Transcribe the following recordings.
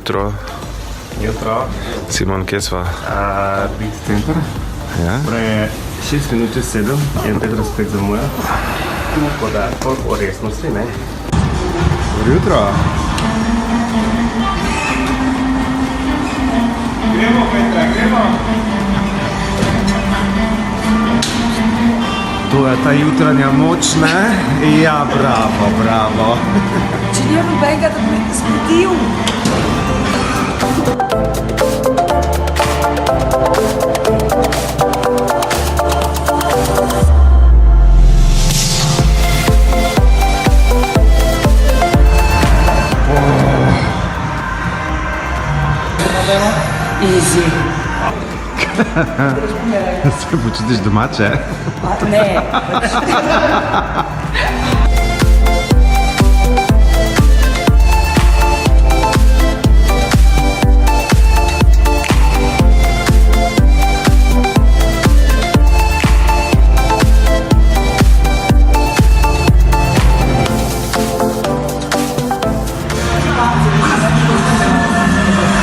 jutro. Jutro. Simon, kje sva? Big Center. Ja? Prej je 6 minut čez 7 in Pedro spet zamuja. Tako da, toliko o resnosti, ne? Dobro jutro. Gremo, Petra, gremo! To je ta jutranja moč, ne? Ja, bravo, bravo. Če ni nobenega, da bi zbudil. Easy. Se počutiš domače? Ne.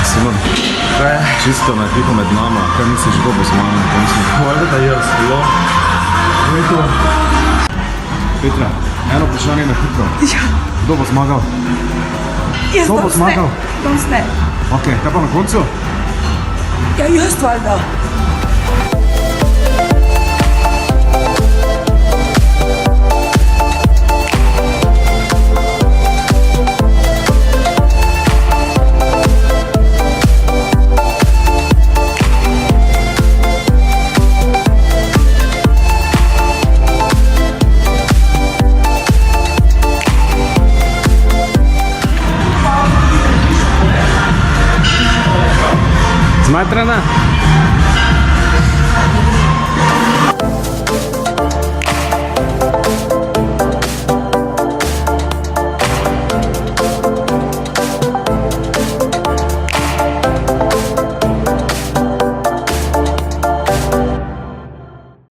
Simon, čisto na tiho med nama, kaj misliš, kdo bo z mano na koncu? Hvala, da jaz bilo. Eto. Petra, eno vprašanje na hitro. Ja. Kdo bo zmagal? Jaz Kdo bo zmagal? Danes ne. Ok, kaj pa na koncu? Ja, jaz valjda. Smatrana?